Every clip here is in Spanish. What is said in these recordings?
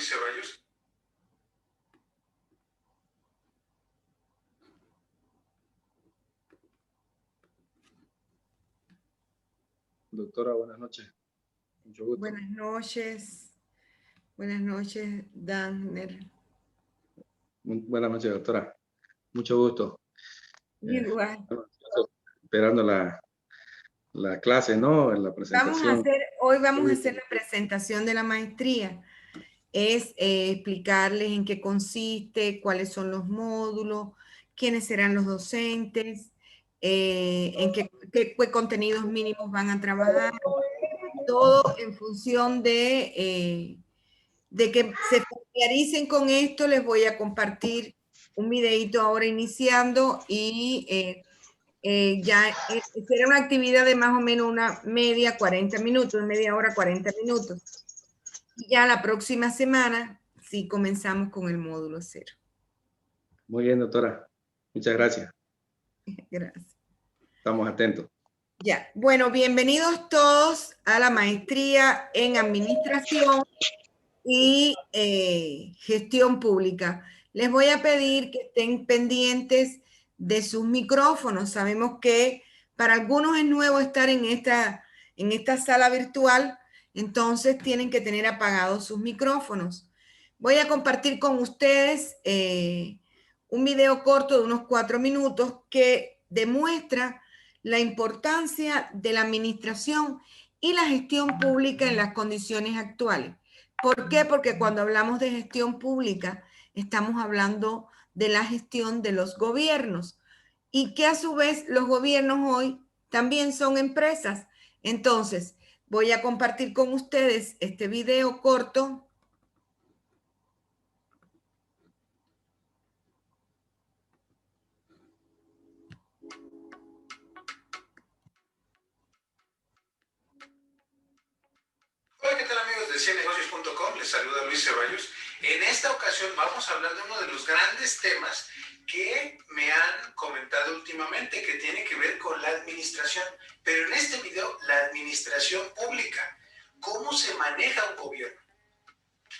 Ceballos. Doctora, buenas noches. Mucho gusto. Buenas noches. Buenas noches, Danner. Buenas noches, doctora. Mucho gusto. Igual. Esperando la clase, ¿no? En la presentación. Hoy vamos a hacer la presentación de la maestría. Es explicarles en qué consiste, cuáles son los módulos, quiénes serán los docentes, en qué contenidos mínimos van a trabajar. Todo en función de que se familiaricen con esto. Les voy a compartir un videito ahora iniciando y ya será una actividad de más o menos una media 40 minutos, media hora 40 minutos. Y ya la próxima semana sí comenzamos con el módulo 0. Muy bien, doctora. Muchas gracias. Gracias. Estamos atentos. Ya, bueno, bienvenidos todos a la maestría en Administración y Gestión Pública. Les voy a pedir que estén pendientes de sus micrófonos. Sabemos que para algunos es nuevo estar en esta sala virtual, entonces tienen que tener apagados sus micrófonos. Voy a compartir con ustedes un video corto de unos 4 minutos que demuestra la importancia de la administración y la gestión pública en las condiciones actuales. ¿Por qué? Porque cuando hablamos de gestión pública, estamos hablando de la gestión de los gobiernos y que a su vez los gobiernos hoy también son empresas. Entonces, voy a compartir con ustedes este video corto. Hola, ¿qué tal amigos de ciennegocios.com? Les saluda Luis Ceballos. En esta ocasión vamos a hablar de uno de los grandes temas que me han comentado últimamente, que tiene que ver con la administración. Pero en este video, la administración pública. ¿Cómo se maneja un gobierno?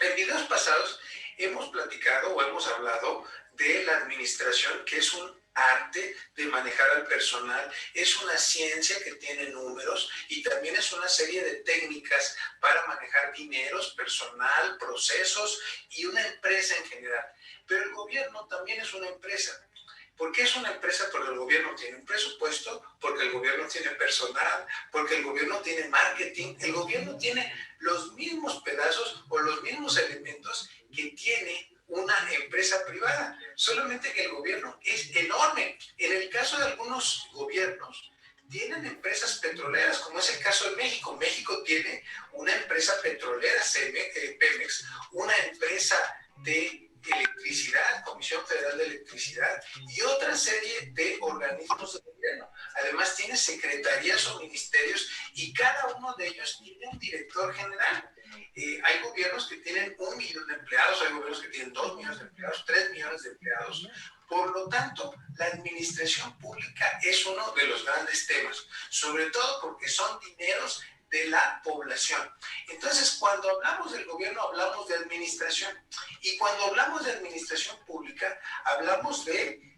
En videos pasados hemos platicado o hemos hablado de la administración, que es un arte de manejar al personal, es una ciencia que tiene números y también es una serie de técnicas para manejar dineros, personal, procesos y una empresa en general. Pero el gobierno también es una empresa. ¿Por qué es una empresa? Porque el gobierno tiene un presupuesto, porque el gobierno tiene personal, porque el gobierno tiene marketing, el gobierno tiene los mismos pedazos o los mismos elementos que tiene una empresa privada, solamente que el gobierno es enorme. En el caso de algunos gobiernos, tienen empresas petroleras, como es el caso de México. México tiene una empresa petrolera, Pemex, una empresa de electricidad, Comisión Federal de Electricidad y otra serie de organismos de gobierno. Además tiene secretarías o ministerios y cada uno de ellos tiene un director general. Hay gobiernos que tienen 1 millón de empleados, hay gobiernos que tienen 2 millones de empleados, 3 millones de empleados. Por lo tanto, la administración pública es uno de los grandes temas, sobre todo porque son dineros de la población. Entonces, cuando hablamos del gobierno, hablamos de administración. Y cuando hablamos de administración pública, hablamos de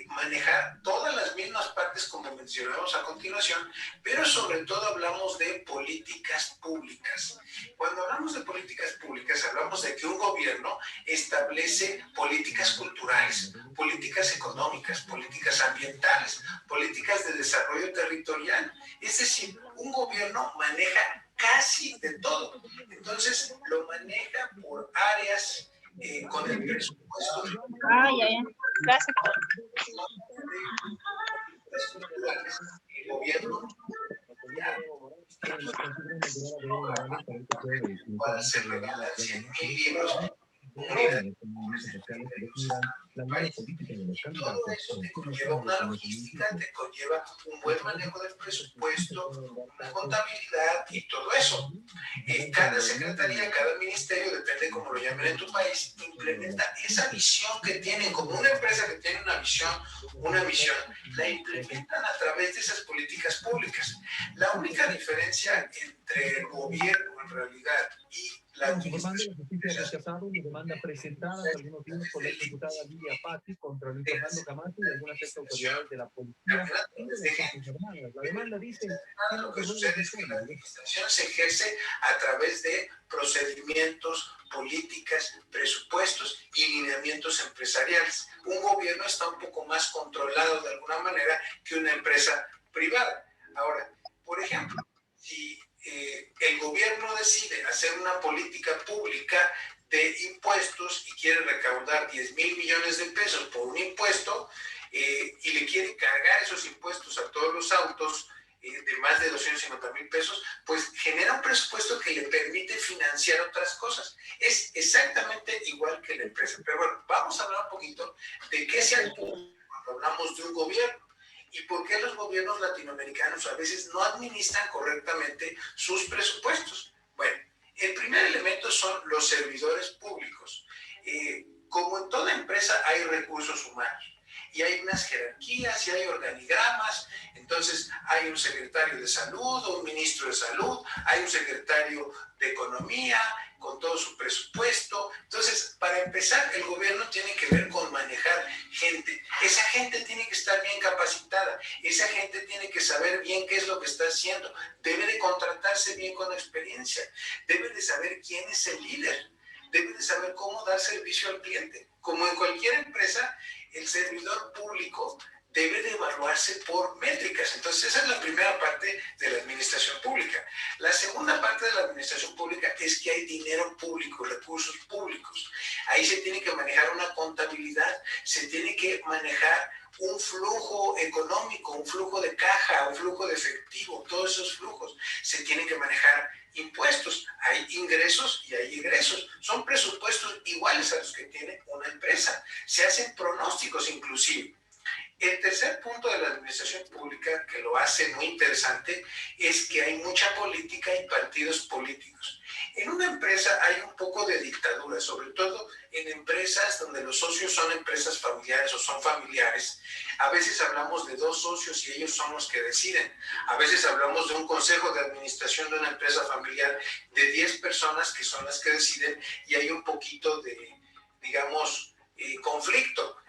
manejar todas las mismas partes como mencionamos a continuación, pero sobre todo hablamos de políticas públicas. Cuando hablamos de políticas públicas, hablamos de que un gobierno establece políticas culturales, políticas económicas, políticas ambientales, políticas de desarrollo territorial. Es decir, un gobierno maneja casi de todo. Entonces, lo maneja por áreas con el presupuesto. Gracias. El gobierno se regalan 100,000 libros. el país. Y todo eso te conlleva una logística, te conlleva un buen manejo del presupuesto, una contabilidad y todo eso. Cada secretaría, cada ministerio, depende cómo lo llamen en tu país, implementa esa visión que tienen, como una empresa que tiene una misión, la implementan a través de esas políticas públicas. La única diferencia entre el gobierno en realidad y la administración ha rechazado una demanda presentada hace algunos días por la diputada Lidia Patti contra Luis Fernando Camacho y algunas autoridades de la policía y de las Fuerzas Armadas. La demanda dice que lo que sucede es que la administración se ejerce a través de procedimientos, políticas, presupuestos y lineamientos empresariales. Un gobierno está un poco más controlado de alguna manera que una empresa privada. Ahora, por ejemplo, si el gobierno decide hacer una política pública de impuestos y quiere recaudar 10,000 millones de pesos por un impuesto y le quiere cargar esos impuestos a todos los autos de más de 250,000 pesos, pues genera un presupuesto que le permite financiar otras cosas. Es exactamente igual que la empresa. Pero bueno, vamos a hablar un poquito de qué se actúa cuando hablamos de un gobierno. ¿Y por qué los gobiernos latinoamericanos a veces no administran correctamente sus presupuestos? Bueno, el primer elemento son los servidores públicos. Como en toda empresa hay recursos humanos y hay unas jerarquías y hay organigramas. Entonces hay un secretario de salud, un ministro de salud, hay un secretario de economía con todo su presupuesto. Entonces, para empezar, el gobierno tiene que ver con manejar gente. Esa gente tiene que estar bien capacitada, esa gente tiene que saber bien qué es lo que está haciendo, debe de contratarse bien con experiencia, debe de saber quién es el líder, debe de saber cómo dar servicio al cliente. Como en cualquier empresa, el servidor público debe de evaluarse por métricas. Entonces, esa es la primera parte de la administración pública. La segunda parte de la administración pública es que hay dinero público, recursos públicos. Ahí se tiene que manejar una contabilidad, se tiene que manejar un flujo económico, un flujo de caja, un flujo de efectivo, todos esos flujos. Se tienen que manejar impuestos, hay ingresos y hay egresos. Son presupuestos iguales a los que tiene una empresa. Se hacen pronósticos inclusive. El tercer punto de la administración pública, que lo hace muy interesante, es que hay mucha política y partidos políticos. En una empresa hay un poco de dictadura, sobre todo en empresas donde los socios son empresas familiares o son familiares. A veces hablamos de 2 socios y ellos son los que deciden. A veces hablamos de un consejo de administración de una empresa familiar de 10 personas que son las que deciden y hay un poquito de, digamos, conflicto.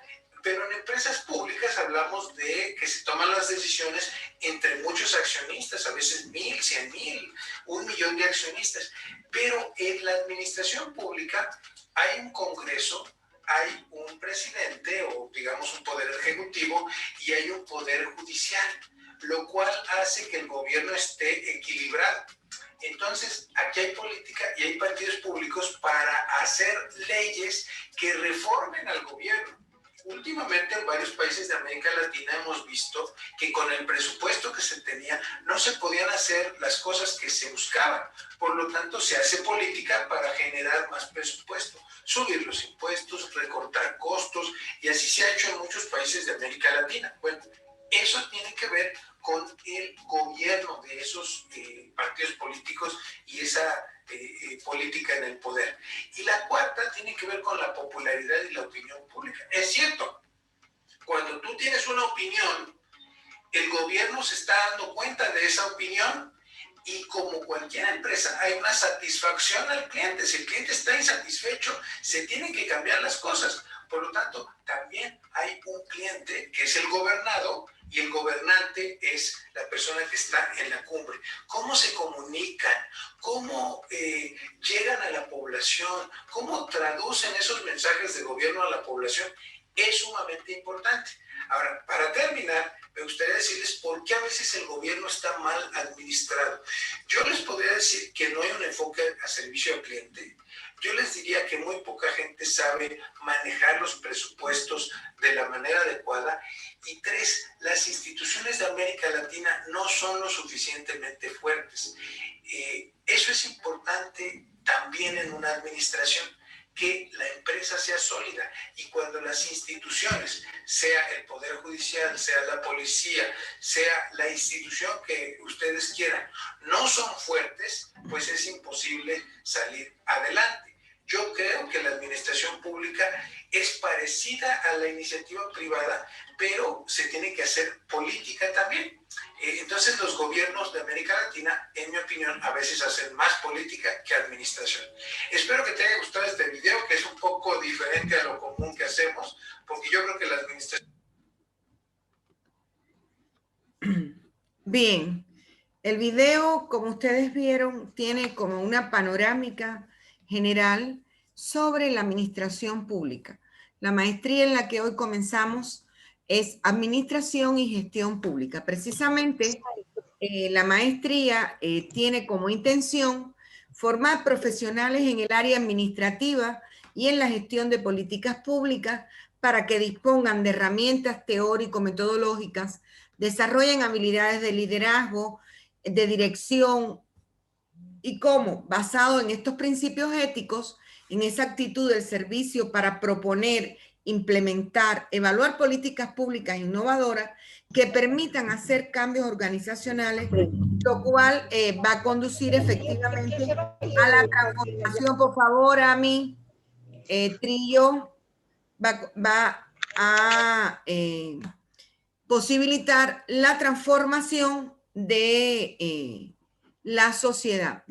Pero en empresas públicas hablamos de que se toman las decisiones entre muchos accionistas, a veces 1,000, 100,000, 1,000,000 de accionistas. Pero en la administración pública hay un Congreso, hay un presidente o digamos un poder ejecutivo y hay un poder judicial, lo cual hace que el gobierno esté equilibrado. Entonces, aquí hay política y hay partidos públicos para hacer leyes que reformen al gobierno. Últimamente en varios países de América Latina hemos visto que con el presupuesto que se tenía no se podían hacer las cosas que se buscaban. Por lo tanto, se hace política para generar más presupuesto, subir los impuestos, recortar costos, y así se ha hecho en muchos países de América Latina. Bueno, eso tiene que ver con el gobierno de esos partidos políticos y esa política en el poder. Y la cuarta tiene que ver con la popularidad y la opinión pública. Es cierto, cuando tú tienes una opinión, el gobierno se está dando cuenta de esa opinión y como cualquier empresa hay una satisfacción al cliente. Si el cliente está insatisfecho, se tienen que cambiar las cosas. Por lo tanto, también hay un cliente que es el gobernado y el gobernante es la persona que está en la cumbre. ¿Cómo se comunican? ¿Cómo llegan a la población? ¿Cómo traducen esos mensajes de gobierno a la población? Es sumamente importante. Ahora, para terminar, me gustaría decirles por qué a veces el gobierno está mal administrado. Yo les podría decir que no hay un enfoque a servicio al cliente. Yo les diría que muy poca gente sabe manejar los presupuestos de la manera adecuada. Y 3, las instituciones de América Latina no son lo suficientemente fuertes. Eso es importante también en una administración, que la empresa sea sólida. Y cuando las instituciones, sea el Poder Judicial, sea la policía, sea la institución que ustedes quieran, no son fuertes, pues es imposible salir adelante. Yo creo que la administración pública es parecida a la iniciativa privada, pero se tiene que hacer política también. Entonces los gobiernos de América Latina, en mi opinión, a veces hacen más política que administración. Espero que te haya gustado este video, que es un poco diferente a lo común que hacemos, porque yo creo que la administración... Bien, el video, como ustedes vieron, tiene como una panorámica general sobre la administración pública. La maestría en la que hoy comenzamos es Administración y Gestión Pública. Precisamente, la maestría tiene como intención formar profesionales en el área administrativa y en la gestión de políticas públicas para que dispongan de herramientas teórico-metodológicas, desarrollen habilidades de liderazgo, de dirección y cómo, basado en estos principios éticos, en esa actitud del servicio para proponer, implementar, evaluar políticas públicas innovadoras que permitan hacer cambios organizacionales, lo cual va a conducir efectivamente a la transformación. Por favor, a mí, Trillo va a posibilitar la transformación de la sociedad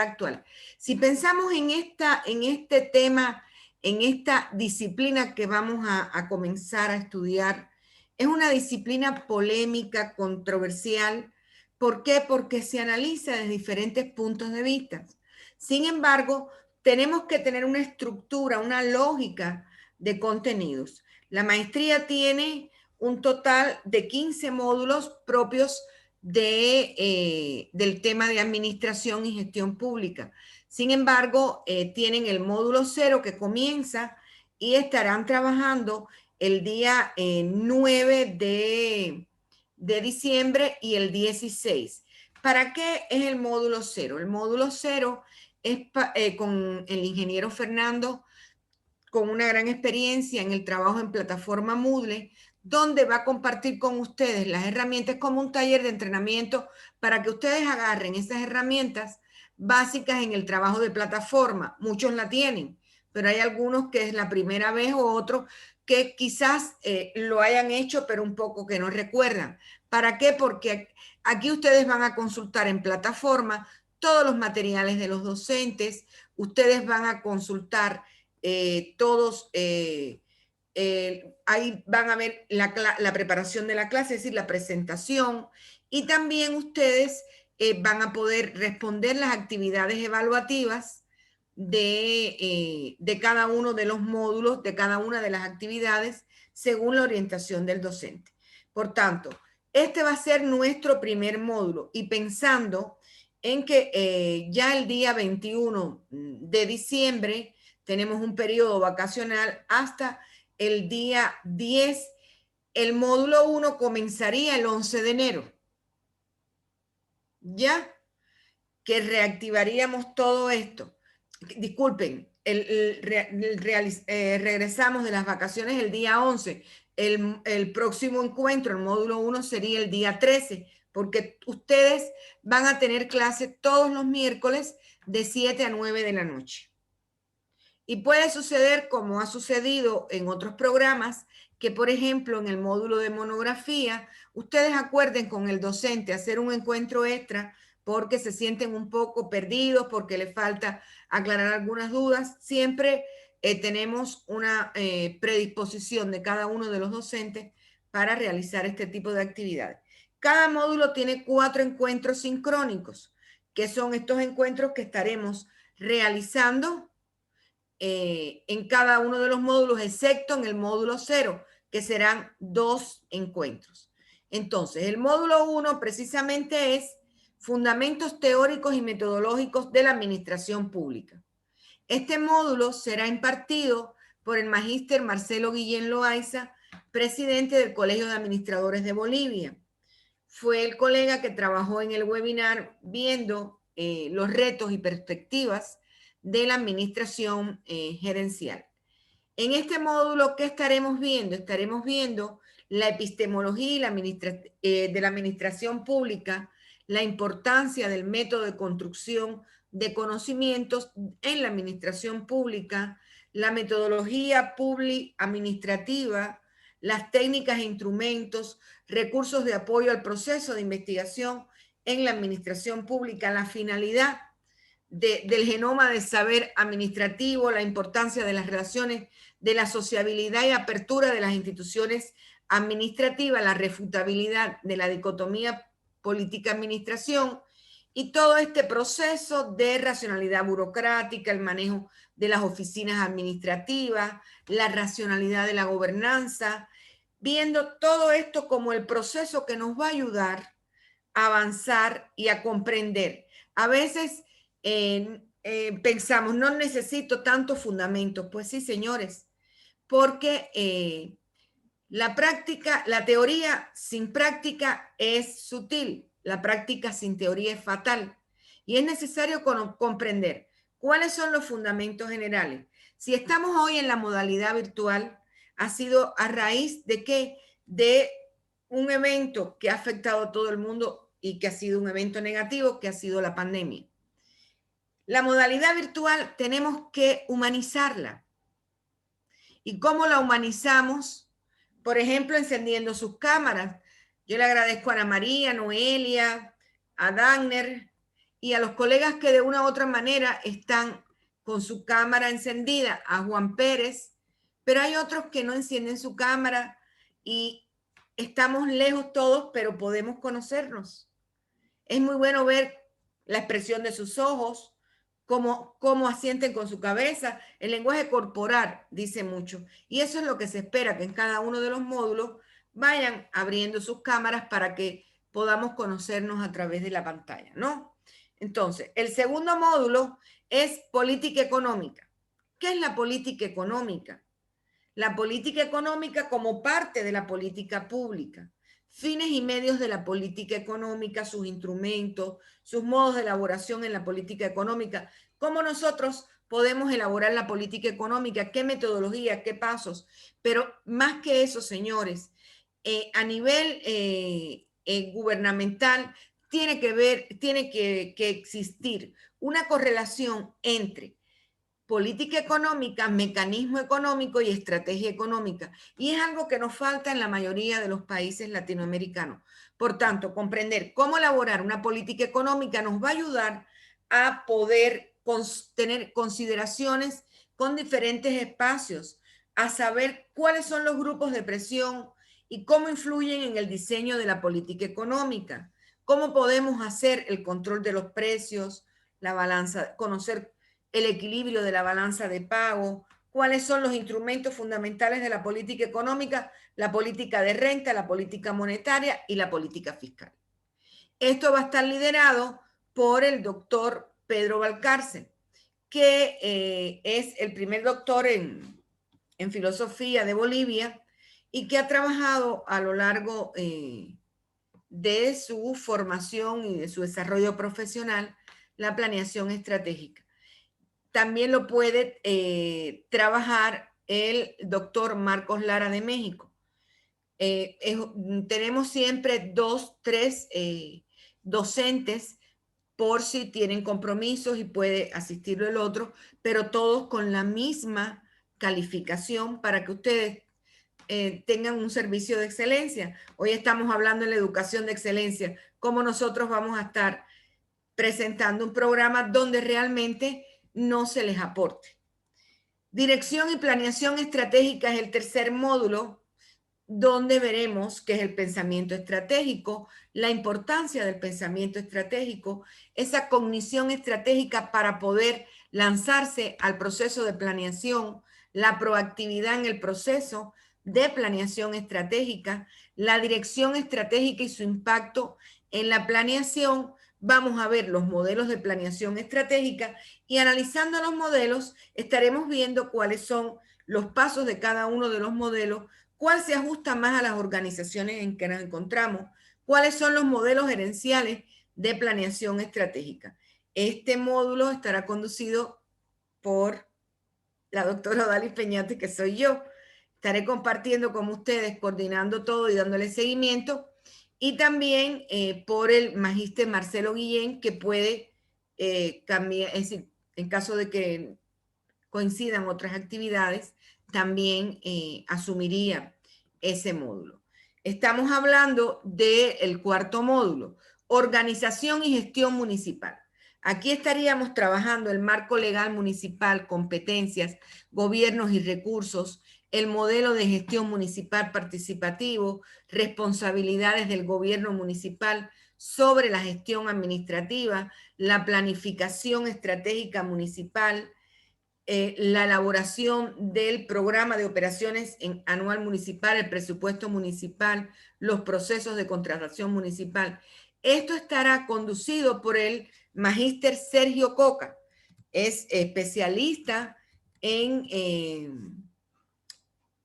actual. Si pensamos en este tema, en esta disciplina que vamos a comenzar a estudiar, es una disciplina polémica, controversial. ¿Por qué? Porque se analiza desde diferentes puntos de vista. Sin embargo, tenemos que tener una estructura, una lógica de contenidos. La maestría tiene un total de 15 módulos propios del tema de administración y gestión pública. Sin embargo, tienen el módulo 0 que comienza y estarán trabajando el día 9 de diciembre y el 16. ¿Para qué es el módulo 0? El módulo 0 es con el ingeniero Fernando, con una gran experiencia en el trabajo en plataforma Moodle, donde va a compartir con ustedes las herramientas como un taller de entrenamiento para que ustedes agarren esas herramientas básicas en el trabajo de plataforma. Muchos la tienen, pero hay algunos que es la primera vez o otros que quizás lo hayan hecho, pero un poco que no recuerdan. ¿Para qué? Porque aquí ustedes van a consultar en plataforma todos los materiales de los docentes, ustedes van a consultar todos, ahí van a ver la preparación de la clase, es decir, la presentación, y también ustedes van a poder responder las actividades evaluativas de cada uno de los módulos, de cada una de las actividades, según la orientación del docente. Por tanto, este va a ser nuestro primer módulo, y pensando en que ya el día 21 de diciembre tenemos un periodo vacacional hasta el día 10. El módulo 1 comenzaría el 11 de enero. Ya que reactivaríamos todo esto. Disculpen, regresamos de las vacaciones el día 11. El próximo encuentro, el módulo 1, sería el día 13, porque ustedes van a tener clase todos los miércoles de 7 a 9 de la noche. Y puede suceder, como ha sucedido en otros programas, que por ejemplo en el módulo de monografía, ustedes acuerden con el docente hacer un encuentro extra porque se sienten un poco perdidos, porque les falta aclarar algunas dudas. Siempre tenemos una predisposición de cada uno de los docentes para realizar este tipo de actividades. Cada módulo tiene 4 encuentros sincrónicos, que son estos encuentros que estaremos realizando en cada uno de los módulos, excepto en el módulo 0, que serán 2 encuentros. Entonces, el módulo 1 precisamente es Fundamentos Teóricos y Metodológicos de la Administración Pública. Este módulo será impartido por el magíster Marcelo Guillén Loaiza, presidente del Colegio de Administradores de Bolivia. Fue el colega que trabajó en el webinar viendo los retos y perspectivas de la administración gerencial. En este módulo, ¿qué estaremos viendo? Estaremos viendo la epistemología de la administración pública, la importancia del método de construcción de conocimientos en la administración pública, la metodología administrativa, las técnicas e instrumentos, recursos de apoyo al proceso de investigación en la administración pública, la finalidad del genoma del saber administrativo, la importancia de las relaciones de la sociabilidad y apertura de las instituciones administrativas, la refutabilidad de la dicotomía política-administración y todo este proceso de racionalidad burocrática, el manejo de las oficinas administrativas, la racionalidad de la gobernanza, viendo todo esto como el proceso que nos va a ayudar a avanzar y a comprender. A veces pensamos, no necesito tantos fundamentos. Pues sí, señores, porque la teoría sin práctica es sutil, la práctica sin teoría es fatal. Y es necesario comprender cuáles son los fundamentos generales. Si estamos hoy en la modalidad virtual, ha sido a raíz de ¿qué? De un evento que ha afectado a todo el mundo y que ha sido un evento negativo, que ha sido la pandemia. La modalidad virtual tenemos que humanizarla. ¿Y cómo la humanizamos? Por ejemplo, encendiendo sus cámaras. Yo le agradezco a Ana María, a Noelia, a Dagner y a los colegas que de una u otra manera están con su cámara encendida, a Juan Pérez, pero hay otros que no encienden su cámara y estamos lejos todos, pero podemos conocernos. Es muy bueno ver la expresión de sus ojos, cómo asienten con su cabeza. El lenguaje corporal dice mucho. Y eso es lo que se espera, que en cada uno de los módulos vayan abriendo sus cámaras para que podamos conocernos a través de la pantalla, ¿no? Entonces, el segundo módulo es política económica. ¿Qué es la política económica? La política económica como parte de la política pública. Fines y medios de la política económica, sus instrumentos, sus modos de elaboración en la política económica, cómo nosotros podemos elaborar la política económica, qué metodología, qué pasos. Pero más que eso, señores, a nivel gubernamental tiene que existir una correlación entre política económica, mecanismo económico y estrategia económica. Y es algo que nos falta en la mayoría de los países latinoamericanos. Por tanto, comprender cómo elaborar una política económica nos va a ayudar a poder tener consideraciones con diferentes espacios, a saber cuáles son los grupos de presión y cómo influyen en el diseño de la política económica, cómo podemos hacer el control de los precios, la balanza, conocer el equilibrio de la balanza de pago, cuáles son los instrumentos fundamentales de la política económica, la política de renta, la política monetaria y la política fiscal. Esto va a estar liderado por el doctor Pedro Valcárcel, que es el primer doctor en filosofía de Bolivia y que ha trabajado a lo largo de su formación y de su desarrollo profesional la planeación estratégica. También lo puede trabajar el doctor Marcos Lara de México. Tenemos siempre 2, 3 docentes por si tienen compromisos y puede asistir el otro, pero todos con la misma calificación para que ustedes tengan un servicio de excelencia. Hoy estamos hablando de la educación de excelencia, cómo nosotros vamos a estar presentando un programa donde realmente no se les aporte. Dirección y planeación estratégica es el tercer módulo, donde veremos qué es el pensamiento estratégico, la importancia del pensamiento estratégico, esa cognición estratégica para poder lanzarse al proceso de planeación, la proactividad en el proceso de planeación estratégica, la dirección estratégica y su impacto en la planeación. Vamos a ver los modelos de planeación estratégica y analizando los modelos estaremos viendo cuáles son los pasos de cada uno de los modelos, cuál se ajusta más a las organizaciones en que nos encontramos, cuáles son los modelos gerenciales de planeación estratégica. Este módulo estará conducido por la doctora Odalis Peñate, que soy yo. Estaré compartiendo con ustedes, coordinando todo y dándole seguimiento. Y también por el magíster Marcelo Guillén, que puede cambiar, es decir, en caso de que coincidan otras actividades, también asumiría ese módulo. Estamos hablando del cuarto módulo, organización y gestión municipal. Aquí estaríamos trabajando el marco legal municipal, competencias, gobiernos y recursos, el modelo de gestión municipal participativo, responsabilidades del gobierno municipal sobre la gestión administrativa, la planificación estratégica municipal, la elaboración del programa de operaciones anual municipal, el presupuesto municipal, los procesos de contratación municipal. Esto estará conducido por el magíster Sergio Coca. Es especialista en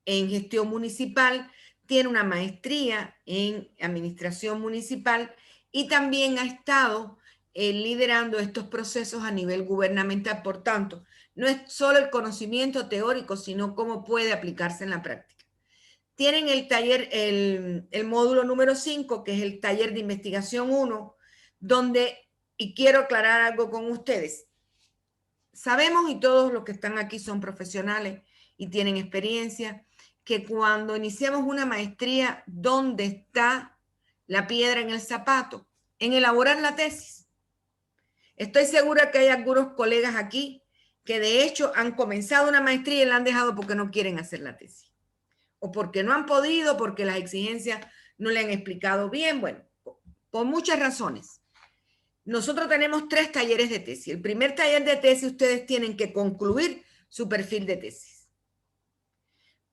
gestión municipal, tiene una maestría en administración municipal y también ha estado liderando estos procesos a nivel gubernamental. Por tanto, no es solo el conocimiento teórico, sino cómo puede aplicarse en la práctica. Tienen el taller, el módulo número 5, que es el taller de investigación 1, donde, y quiero aclarar algo con ustedes, sabemos, y todos los que están aquí son profesionales y tienen experiencia, que cuando iniciamos una maestría, ¿dónde está la piedra en el zapato? En elaborar la tesis. Estoy segura que hay algunos colegas aquí que de hecho han comenzado una maestría y la han dejado porque no quieren hacer la tesis. O porque no han podido, porque las exigencias no le han explicado bien. Bueno, por muchas razones. Nosotros tenemos 3 talleres de tesis. El primer taller de tesis ustedes tienen que concluir su perfil de tesis.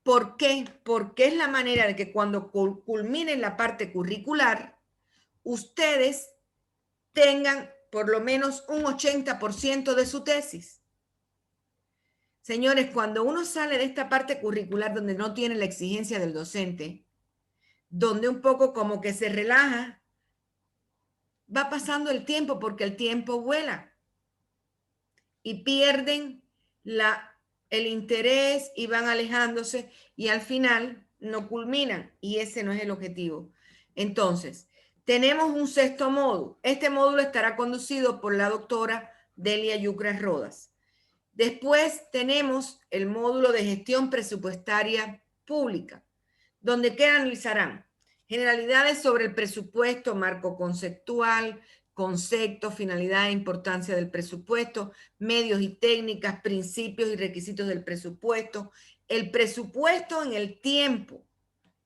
¿Por qué? Porque es la manera de que cuando culminen la parte curricular, ustedes tengan por lo menos un 80% de su tesis. Señores, cuando uno sale de esta parte curricular donde no tiene la exigencia del docente, donde un poco como que se relaja, va pasando el tiempo porque el tiempo vuela y pierden el interés y van alejándose y al final no culminan y ese no es el objetivo. Entonces, tenemos un 6º módulo. Este módulo estará conducido por la doctora Delia Yucras Rodas. Después tenemos el módulo de gestión presupuestaria pública, donde ¿qué analizarán? Generalidades sobre el presupuesto, marco conceptual, conceptos, finalidad e importancia del presupuesto, medios y técnicas, principios y requisitos del presupuesto, el presupuesto en el tiempo,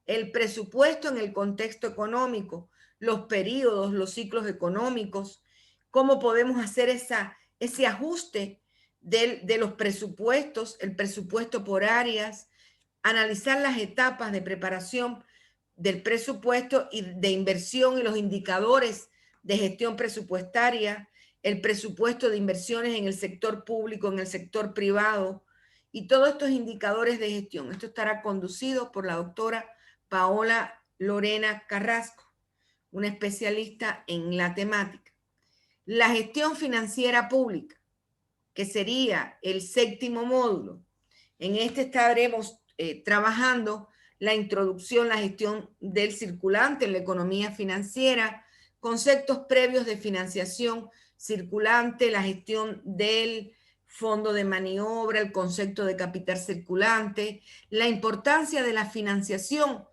el presupuesto en el contexto económico, los periodos, los ciclos económicos, cómo podemos hacer ese ajuste de los presupuestos, el presupuesto por áreas, analizar las etapas de preparación del presupuesto y de inversión y los indicadores de gestión presupuestaria, el presupuesto de inversiones en el sector público, en el sector privado y todos estos indicadores de gestión. Esto estará conducido por la doctora Paola Lorena Carrasco, una especialista en la temática. La gestión financiera pública, que sería el 7º módulo. En este estaremos trabajando la introducción, la gestión del circulante en la economía financiera, conceptos previos de financiación circulante, la gestión del fondo de maniobra, el concepto de capital circulante, la importancia de la financiación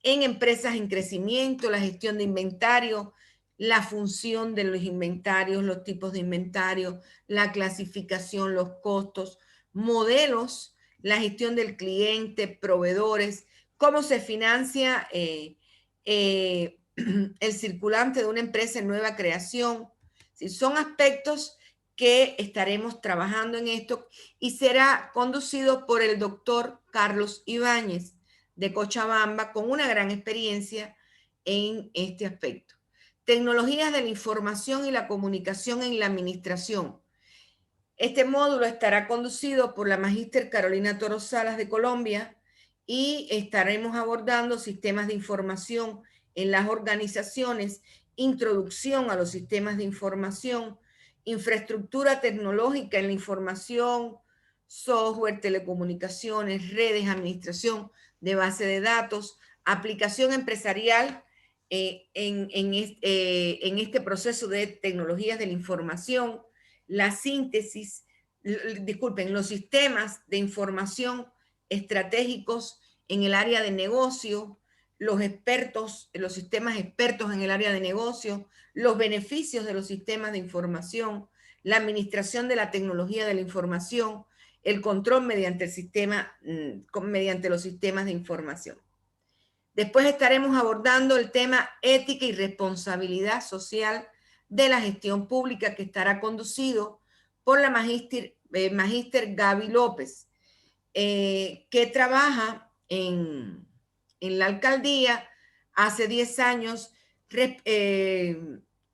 en empresas en crecimiento, la gestión de inventario, la función de los inventarios, los tipos de inventario, la clasificación, los costos, modelos, la gestión del cliente, proveedores, cómo se financia el circulante de una empresa en nueva creación. ¿Sí? Son aspectos que estaremos trabajando en esto y será conducido por el doctor Carlos Ibáñez de Cochabamba con una gran experiencia en este aspecto. Tecnologías de la información y la comunicación en la administración. Este módulo estará conducido por la magíster Carolina Toro Salas de Colombia y estaremos abordando sistemas de información en las organizaciones, introducción a los sistemas de información, infraestructura tecnológica en la información, software, telecomunicaciones, redes, administración de base de datos, aplicación empresarial en este proceso de tecnologías de la información, la síntesis, disculpen, los sistemas de información estratégicos en el área de negocio, los expertos, los sistemas expertos en el área de negocio, los beneficios de los sistemas de información, la administración de la tecnología de la información, el control mediante el sistema, mediante los sistemas de información. Después estaremos abordando el tema ética y responsabilidad social de la gestión pública, que estará conducido por la magíster Gaby López, que trabaja en la alcaldía hace 10 años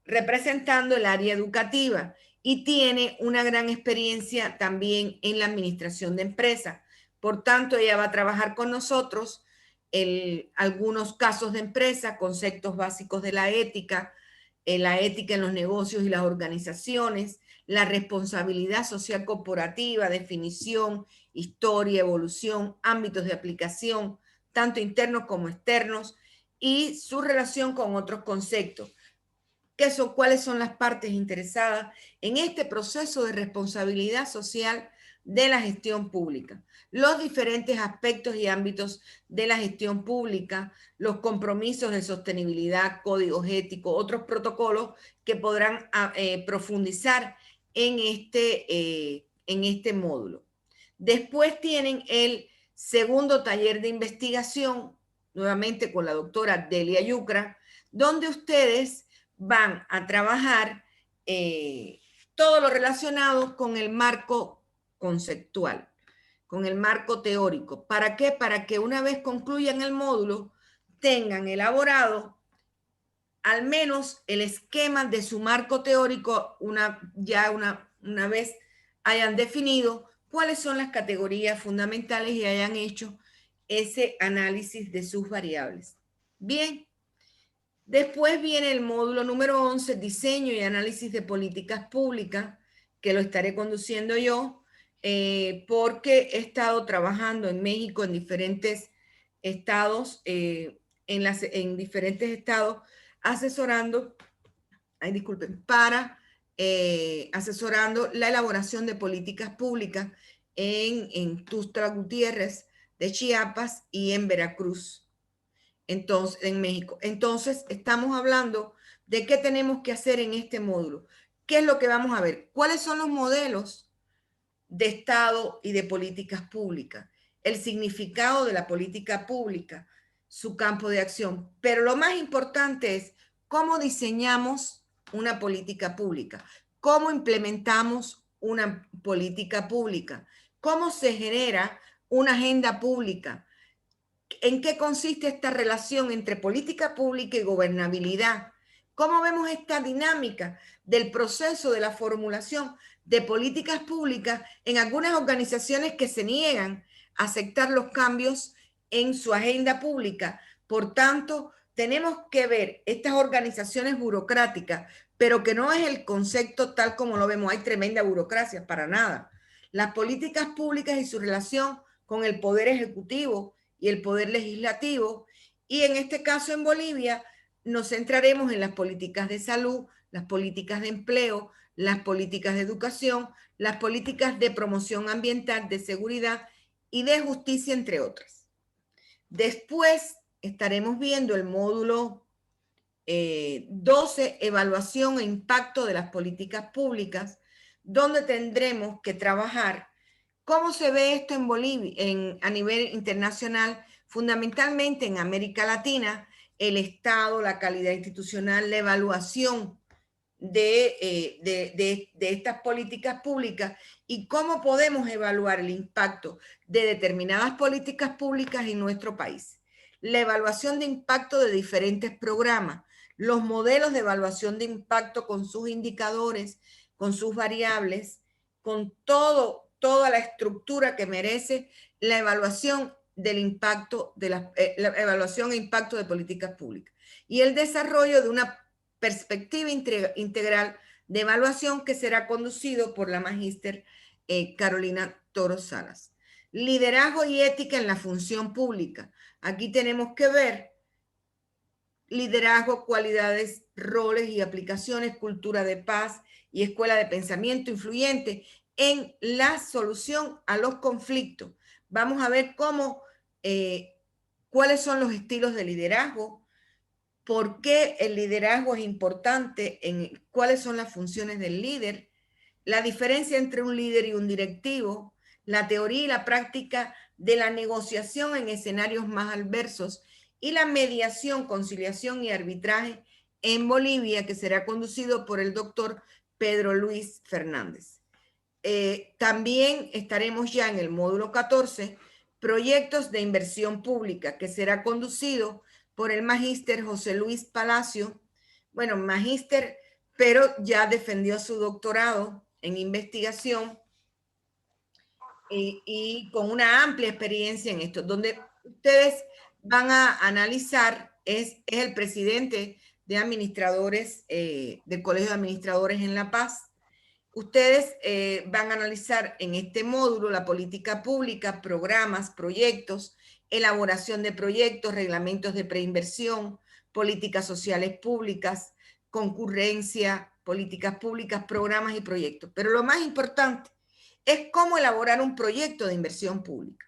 representando el área educativa y tiene una gran experiencia también en la administración de empresas. Por tanto, ella va a trabajar con nosotros algunos casos de empresa, conceptos básicos de la ética en los negocios y las organizaciones, la responsabilidad social corporativa, definición, historia, evolución, ámbitos de aplicación, tanto internos como externos, y su relación con otros conceptos. ¿Cuáles son las partes interesadas en este proceso de responsabilidad social de la gestión pública? Los diferentes aspectos y ámbitos de la gestión pública, los compromisos de sostenibilidad, códigos éticos, otros protocolos que podrán profundizar en este módulo. Después tienen el segundo taller de investigación, nuevamente con la doctora Delia Yucra, donde ustedes van a trabajar todo lo relacionado con el marco conceptual, con el marco teórico. ¿Para qué? Para que una vez concluyan el módulo, tengan elaborado al menos el esquema de su marco teórico, una vez hayan definido cuáles son las categorías fundamentales y hayan hecho ese análisis de sus variables. Bien. Después viene el módulo número 11, diseño y análisis de políticas públicas, que lo estaré conduciendo yo, porque he estado trabajando en México en diferentes estados, asesorando, asesorando la elaboración de políticas públicas en Tuxtla Gutiérrez de Chiapas y en Veracruz. Entonces, en México. Entonces, estamos hablando de qué tenemos que hacer en este módulo. ¿Qué es lo que vamos a ver? ¿Cuáles son los modelos de Estado y de políticas públicas? El significado de la política pública, su campo de acción. Pero lo más importante es cómo diseñamos una política pública, cómo implementamos una política pública, cómo se genera una agenda pública. ¿En qué consiste esta relación entre política pública y gobernabilidad? ¿Cómo vemos esta dinámica del proceso de la formulación de políticas públicas en algunas organizaciones que se niegan a aceptar los cambios en su agenda pública? Por tanto, tenemos que ver estas organizaciones burocráticas, pero que no es el concepto tal como lo vemos. Hay tremenda burocracia, para nada. Las políticas públicas y su relación con el poder ejecutivo y el poder legislativo, y en este caso en Bolivia nos centraremos en las políticas de salud, las políticas de empleo, las políticas de educación, las políticas de promoción ambiental, de seguridad y de justicia, entre otras. Después estaremos viendo el módulo 12, evaluación e impacto de las políticas públicas, donde tendremos que trabajar ¿cómo se ve esto en Bolivia, a nivel internacional? Fundamentalmente en América Latina, el Estado, la calidad institucional, la evaluación de estas políticas públicas y cómo podemos evaluar el impacto de determinadas políticas públicas en nuestro país. La evaluación de impacto de diferentes programas, los modelos de evaluación de impacto con sus indicadores, con sus variables, con toda la estructura que merece la evaluación del impacto la evaluación e impacto de políticas públicas y el desarrollo de una perspectiva integral de evaluación que será conducido por la magíster Carolina Toro Salas. Liderazgo y ética en la función pública. Aquí tenemos que ver liderazgo, cualidades, roles y aplicaciones, cultura de paz y escuela de pensamiento influyente en la solución a los conflictos. Vamos a ver cuáles son los estilos de liderazgo, por qué el liderazgo es importante, cuáles son las funciones del líder, la diferencia entre un líder y un directivo, la teoría y la práctica de la negociación en escenarios más adversos y la mediación, conciliación y arbitraje en Bolivia, que será conducido por el doctor Pedro Luis Fernández. También estaremos ya en el módulo 14, proyectos de inversión pública, que será conducido por el magíster José Luis Palacio. Bueno, magíster, pero ya defendió su doctorado en investigación y con una amplia experiencia en esto, donde ustedes van a analizar, es el presidente de administradores, del Colegio de Administradores en La Paz. Ustedes van a analizar en este módulo la política pública, programas, proyectos, elaboración de proyectos, reglamentos de preinversión, políticas sociales públicas, concurrencia, políticas públicas, programas y proyectos. Pero lo más importante es cómo elaborar un proyecto de inversión pública.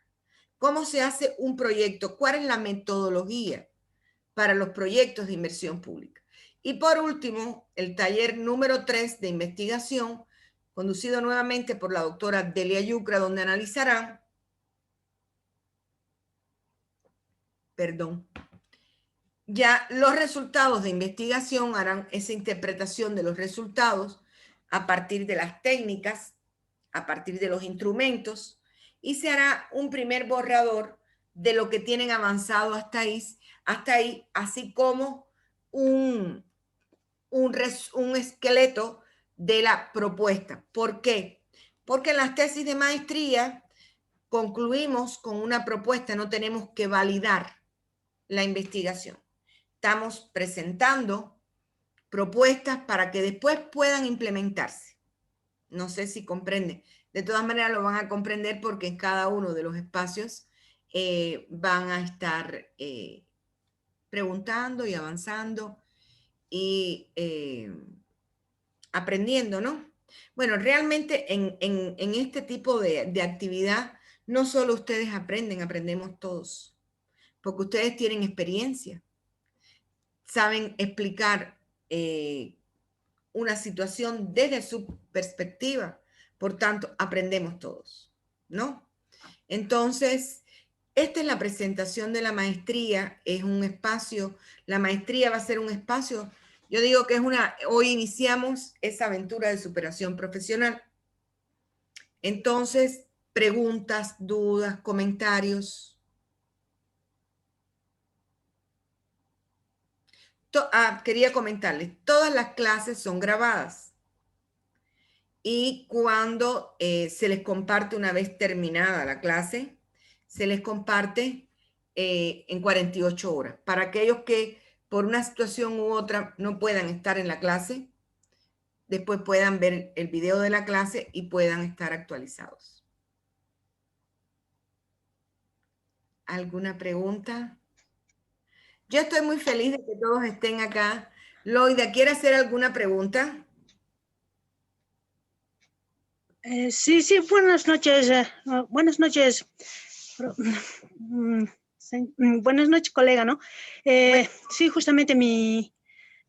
¿Cómo se hace un proyecto? ¿Cuál es la metodología para los proyectos de inversión pública? Y por último, el taller número 3 de investigación, conducido nuevamente por la doctora Delia Yucra, donde analizarán, ya los resultados de investigación, harán esa interpretación de los resultados a partir de las técnicas, a partir de los instrumentos, y se hará un primer borrador de lo que tienen avanzado hasta ahí, así como un esqueleto de la propuesta. ¿Por qué? Porque en las tesis de maestría concluimos con una propuesta, no tenemos que validar la investigación. Estamos presentando propuestas para que después puedan implementarse. No sé si comprenden. De todas maneras lo van a comprender porque en cada uno de los espacios van a estar preguntando y avanzando y aprendiendo, ¿no? Bueno, realmente en este tipo de actividad no solo ustedes aprenden, aprendemos todos, porque ustedes tienen experiencia, saben explicar una situación desde su perspectiva, por tanto, aprendemos todos, ¿no? Entonces, esta es la presentación de la maestría, es un espacio, la maestría va a ser un espacio, yo digo que hoy iniciamos esa aventura de superación profesional. Entonces, preguntas, dudas, comentarios. Quería comentarles, todas las clases son grabadas y cuando se les comparte una vez terminada la clase, se les comparte en 48 horas. Para aquellos que por una situación u otra no puedan estar en la clase, después puedan ver el video de la clase y puedan estar actualizados. ¿Alguna pregunta? Yo estoy muy feliz de que todos estén acá. Loida, ¿quiere hacer alguna pregunta? Sí, buenas noches. Buenas noches. Buenas noches, colega, ¿no? Sí, justamente mi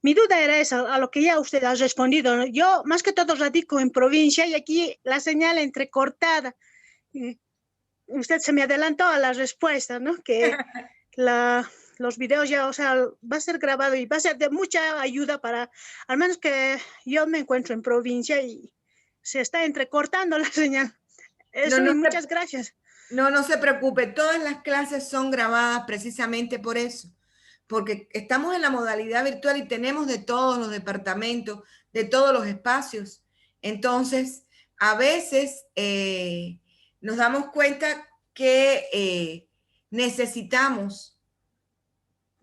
duda era esa, a lo que ya usted ha respondido, ¿no? Yo, más que todo, radico en provincia y aquí la señal entrecortada. Usted se me adelantó a la respuesta, ¿no? Que los videos ya, o sea, va a ser grabado y va a ser de mucha ayuda para, al menos que yo me encuentro en provincia y se está entrecortando la señal. Eso, y muchas gracias. No se preocupe, todas las clases son grabadas precisamente por eso, porque estamos en la modalidad virtual y tenemos de todos los departamentos, de todos los espacios. Entonces, a veces nos damos cuenta que necesitamos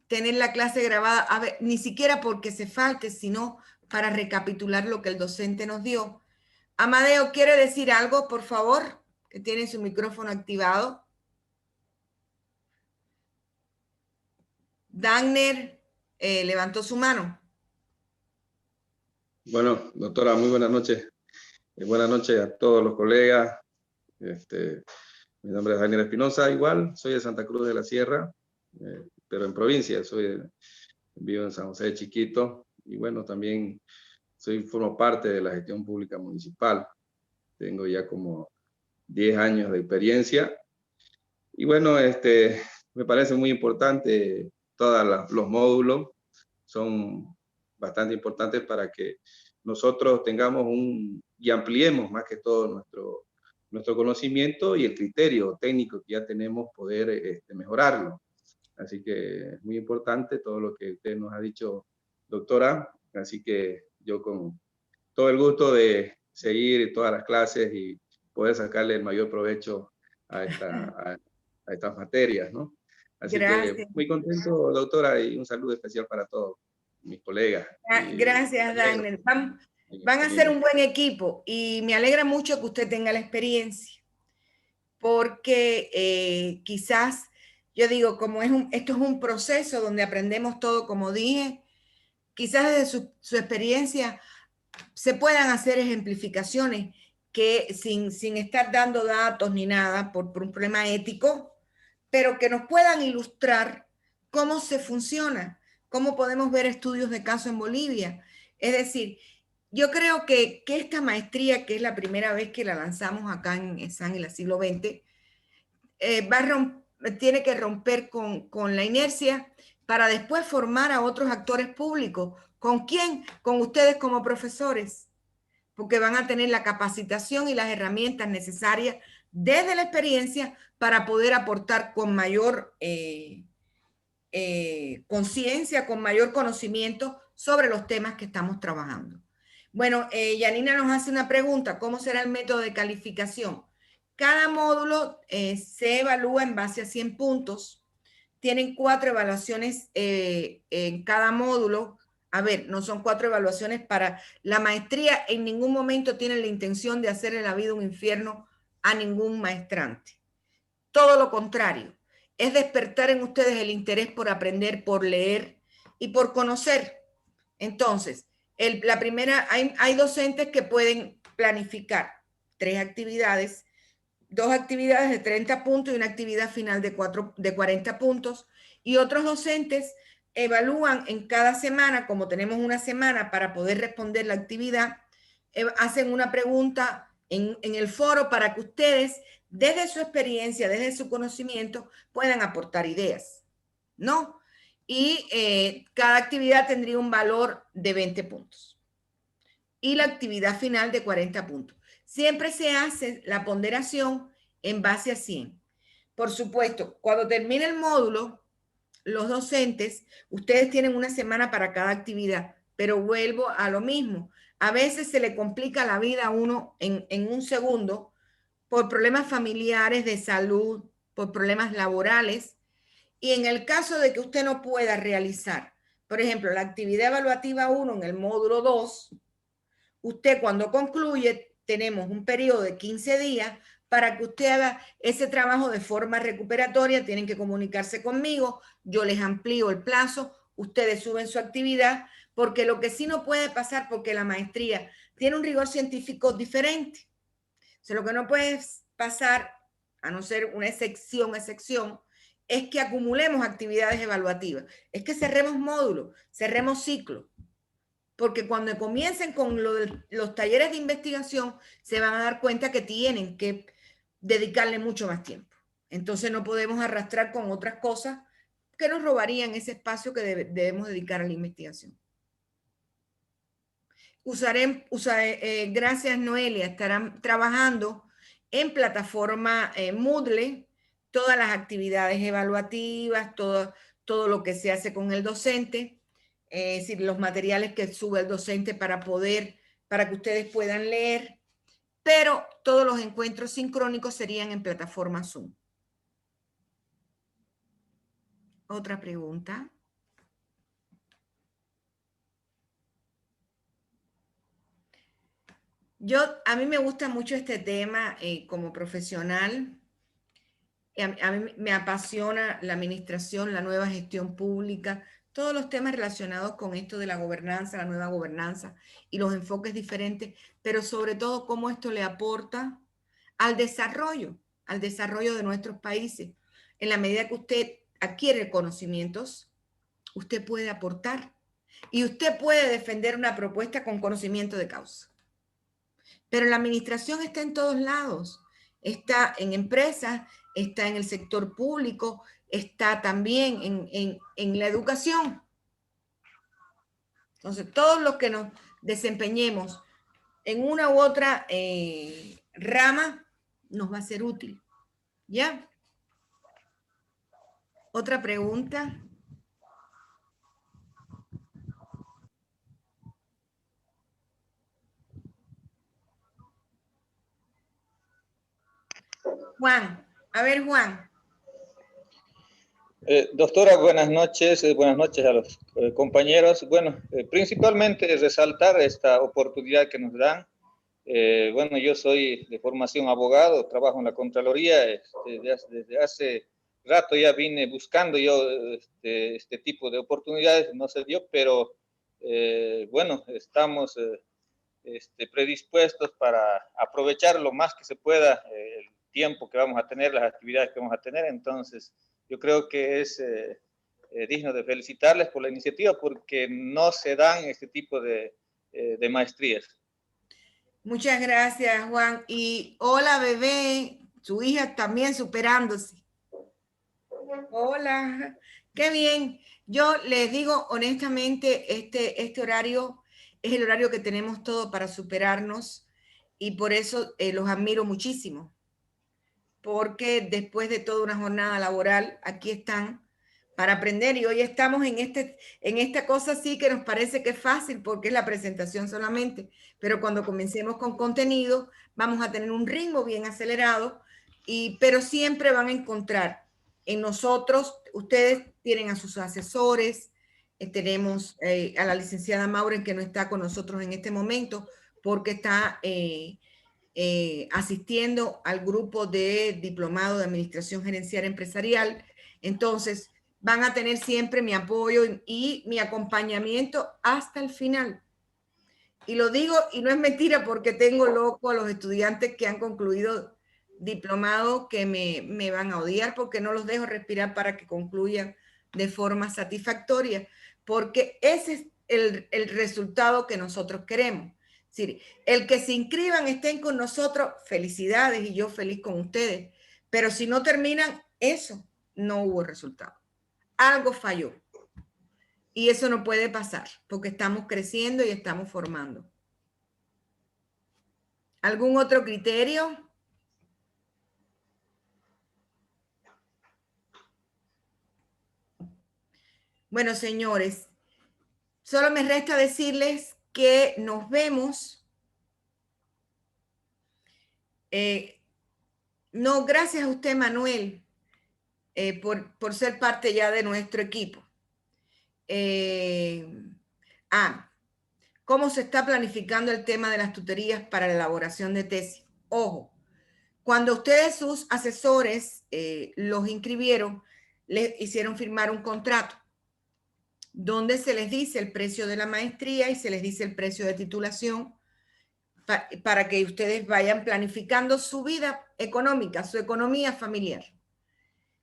tener la clase grabada, ni siquiera porque se falte, sino para recapitular lo que el docente nos dio. Amadeo, ¿quiere decir algo, por favor? que tienen su micrófono activado. Dagner levantó su mano. Bueno, doctora, muy buenas noches. Buenas noches a todos los colegas. Mi nombre es Daniel Espinosa, igual, soy de Santa Cruz de la Sierra, pero en provincia, vivo en San José de Chiquito, y bueno, también formo parte de la gestión pública municipal. Tengo ya como 10 años de experiencia, y bueno, me parece muy importante todos los módulos, son bastante importantes para que nosotros tengamos y ampliemos más que todo nuestro conocimiento y el criterio técnico que ya tenemos, poder mejorarlo. Así que es muy importante todo lo que usted nos ha dicho, doctora. Así que yo con todo el gusto de seguir todas las clases y poder sacarle el mayor provecho a estas materias, ¿no? Así Gracias. que muy contento, doctora, y un saludo especial para todos mis colegas. Gracias, Dagner. Van a ser un buen equipo y me alegra mucho que usted tenga la experiencia, porque quizás, yo digo, como esto es un proceso donde aprendemos todo, como dije, quizás desde su experiencia se puedan hacer ejemplificaciones que sin estar dando datos ni nada por un problema ético, pero que nos puedan ilustrar cómo se funciona, cómo podemos ver estudios de caso en Bolivia. Es decir, yo creo que esta maestría, que es la primera vez que la lanzamos acá en ESAN en el siglo XX, tiene que romper con la inercia para después formar a otros actores públicos. ¿Con quién? Con ustedes como profesores, porque van a tener la capacitación y las herramientas necesarias desde la experiencia para poder aportar con mayor conciencia, con mayor conocimiento sobre los temas que estamos trabajando. Bueno, Yanina nos hace una pregunta: ¿cómo será el método de calificación? Cada módulo se evalúa en base a 100 puntos. Tienen 4 evaluaciones en cada módulo. A ver, no son 4 evaluaciones para la maestría. En ningún momento tienen la intención de hacerle la vida un infierno a ningún maestrante. Todo lo contrario, es despertar en ustedes el interés por aprender, por leer y por conocer. Entonces, la primera, hay docentes que pueden planificar 3 actividades, 2 actividades de 30 puntos y una actividad final de 40 puntos. Y otros docentes evalúan en cada semana, como tenemos una semana para poder responder la actividad, hacen una pregunta en el foro para que ustedes, desde su experiencia, desde su conocimiento, puedan aportar ideas, ¿no? Y cada actividad tendría un valor de 20 puntos. Y la actividad final de 40 puntos. Siempre se hace la ponderación en base a 100. Por supuesto, cuando termine el módulo, los docentes, ustedes tienen una semana para cada actividad, pero vuelvo a lo mismo. A veces se le complica la vida a uno en un segundo por problemas familiares, de salud, por problemas laborales. Y en el caso de que usted no pueda realizar, por ejemplo, la actividad evaluativa 1 en el módulo 2, usted cuando concluye, tenemos un periodo de 15 días para que usted haga ese trabajo de forma recuperatoria. Tienen que comunicarse conmigo, yo les amplío el plazo, ustedes suben su actividad, porque lo que sí no puede pasar, porque la maestría tiene un rigor científico diferente. O sea, lo que no puede pasar, a no ser una excepción, es que acumulemos actividades evaluativas, es que cerremos módulos, cerremos ciclos. Porque cuando comiencen con los talleres de investigación, se van a dar cuenta que tienen que dedicarle mucho más tiempo. Entonces no podemos arrastrar con otras cosas que nos robarían ese espacio que debemos dedicar a la investigación. Gracias, Noelia, estarán trabajando en plataforma Moodle, todas las actividades evaluativas, todo lo que se hace con el docente. Es decir, los materiales que sube el docente para que ustedes puedan leer, pero todos los encuentros sincrónicos serían en plataforma Zoom. Otra pregunta. A mí me gusta mucho este tema como profesional. A mí me apasiona la administración, la nueva gestión pública, todos los temas relacionados con esto de la gobernanza, la nueva gobernanza y los enfoques diferentes, pero sobre todo cómo esto le aporta al desarrollo de nuestros países. En la medida que usted adquiere conocimientos, usted puede aportar y usted puede defender una propuesta con conocimiento de causa. Pero la administración está en todos lados, está en empresas, está en el sector público, está también en la educación. Entonces, todos los que nos desempeñemos en una u otra rama nos va a ser útil. ¿Ya? ¿Otra pregunta? Juan, a ver, Juan. Doctora, buenas noches a los compañeros. Bueno, principalmente resaltar esta oportunidad que nos dan. Bueno, yo soy de formación abogado, trabajo en la Contraloría, desde hace rato ya vine buscando yo este tipo de oportunidades, no se dio, pero bueno, estamos predispuestos para aprovechar lo más que se pueda el tiempo que vamos a tener, las actividades que vamos a tener. Entonces, yo creo que es digno de felicitarles por la iniciativa porque no se dan este tipo de maestrías. Muchas gracias, Juan. Y hola, bebé, su hija también superándose. Hola, qué bien. Yo les digo honestamente, este horario es el horario que tenemos todo para superarnos y por eso los admiro muchísimo. Porque después de toda una jornada laboral, aquí están para aprender y hoy estamos en esta cosa sí que nos parece que es fácil porque es la presentación solamente, pero cuando comencemos con contenido vamos a tener un ritmo bien acelerado, pero siempre van a encontrar en nosotros, ustedes tienen a sus asesores, tenemos a la licenciada Mauren que no está con nosotros en este momento porque está asistiendo al grupo de diplomado de administración gerencial empresarial. Entonces, van a tener siempre mi apoyo y mi acompañamiento hasta el final. Y lo digo, y no es mentira, porque tengo loco a los estudiantes que han concluido diplomado que me van a odiar porque no los dejo respirar para que concluyan de forma satisfactoria, porque ese es el resultado que nosotros queremos. Es decir, el que se inscriban, estén con nosotros, felicidades y yo feliz con ustedes. Pero si no terminan, eso no hubo resultado. Algo falló. Y eso no puede pasar porque estamos creciendo y estamos formando. ¿Algún otro criterio? Bueno, señores, solo me resta decirles que nos vemos. No, gracias a usted, Manuel, por ser parte ya de nuestro equipo. ¿Cómo se está planificando el tema de las tutorías para la elaboración de tesis? Ojo, cuando ustedes, sus asesores, los inscribieron, les hicieron firmar un contrato donde se les dice el precio de la maestría y se les dice el precio de titulación para que ustedes vayan planificando su vida económica, su economía familiar.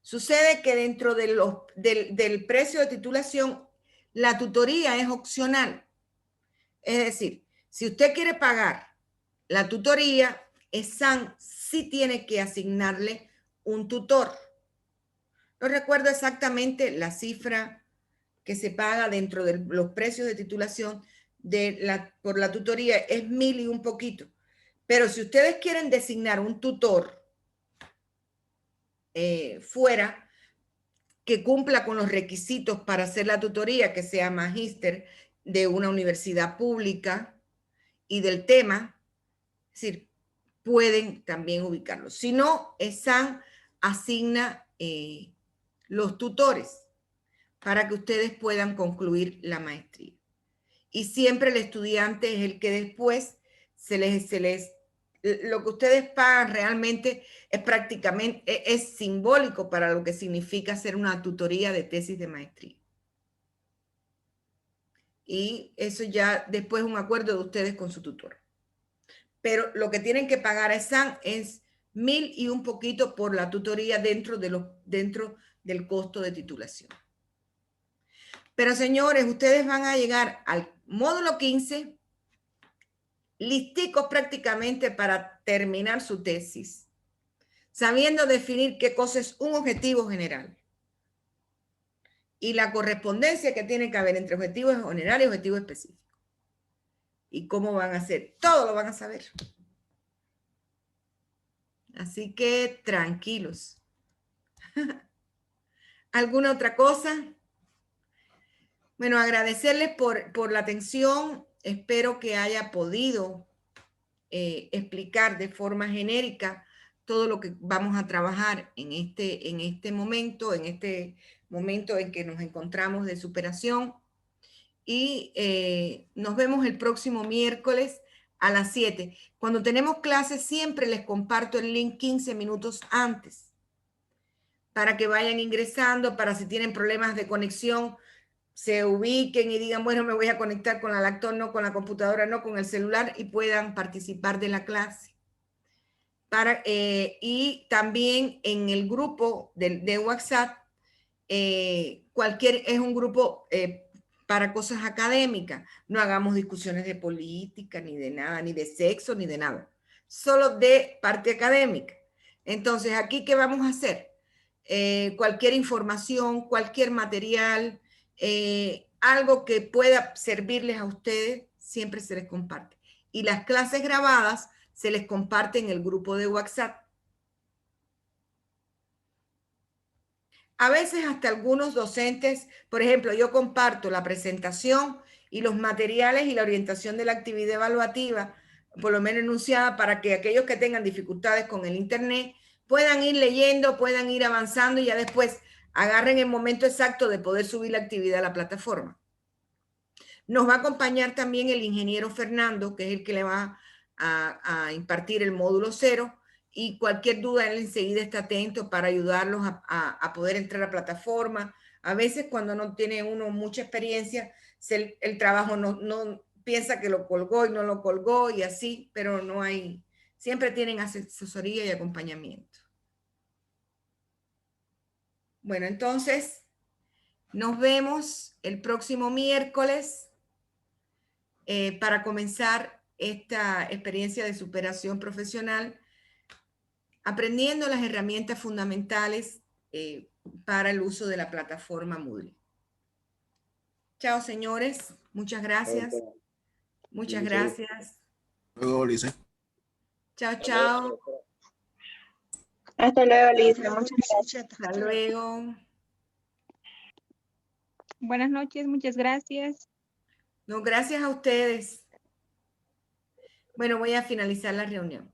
Sucede que dentro del precio de titulación, la tutoría es opcional. Es decir, si usted quiere pagar la tutoría, ESAN sí tiene que asignarle un tutor. No recuerdo exactamente la cifra que se paga dentro de los precios de titulación por la tutoría, es 1.000 y un poquito. Pero si ustedes quieren designar un tutor fuera, que cumpla con los requisitos para hacer la tutoría, que sea magíster de una universidad pública y del tema, es decir, pueden también ubicarlo. Si no, ESAN asigna los tutores para que ustedes puedan concluir la maestría. Y siempre el estudiante es el que después lo que ustedes pagan realmente es prácticamente, es simbólico para lo que significa hacer una tutoría de tesis de maestría. Y eso ya después es un acuerdo de ustedes con su tutor. Pero lo que tienen que pagar a ESAN es 1.000 y un poquito por la tutoría dentro del costo de titulación. Pero señores, ustedes van a llegar al módulo 15 listicos prácticamente para terminar su tesis, sabiendo definir qué cosa es un objetivo general y la correspondencia que tiene que haber entre objetivos generales y objetivos específicos. Y cómo van a hacer, todo lo van a saber. Así que tranquilos. ¿Alguna otra cosa? Bueno, agradecerles por la atención. Espero que haya podido explicar de forma genérica todo lo que vamos a trabajar en este momento en que nos encontramos de superación. Y nos vemos el próximo miércoles a las 7. Cuando tenemos clases siempre les comparto el link 15 minutos antes para que vayan ingresando, para si tienen problemas de conexión, se ubiquen y digan, bueno, me voy a conectar con la laptop, no con la computadora, no con el celular, y puedan participar de la clase. Y también en el grupo de WhatsApp, es un grupo para cosas académicas. No hagamos discusiones de política, ni de nada, ni de sexo, ni de nada. Solo de parte académica. Entonces, aquí, ¿qué vamos a hacer? Cualquier información, cualquier material, algo que pueda servirles a ustedes, siempre se les comparte. Y las clases grabadas se les comparte en el grupo de WhatsApp. A veces hasta algunos docentes, por ejemplo, yo comparto la presentación y los materiales y la orientación de la actividad evaluativa, por lo menos enunciada, para que aquellos que tengan dificultades con el internet puedan ir leyendo, puedan ir avanzando y ya después agarren el momento exacto de poder subir la actividad a la plataforma. Nos va a acompañar también el ingeniero Fernando, que es el que le va a impartir el módulo 0. Y cualquier duda, él enseguida está atento para ayudarlos a poder entrar a la plataforma. A veces cuando no tiene uno mucha experiencia, el trabajo no piensa que lo colgó y no lo colgó y así, pero no hay, siempre tienen asesoría y acompañamiento. Bueno, entonces nos vemos el próximo miércoles para comenzar esta experiencia de superación profesional, aprendiendo las herramientas fundamentales para el uso de la plataforma Moodle. Chao, señores. Muchas gracias. Muchas gracias. Luego, Lisa. Chao, chao. Hasta luego, Lisa. Muchas gracias. Hasta luego. Buenas noches, muchas gracias. No, gracias a ustedes. Bueno, voy a finalizar la reunión.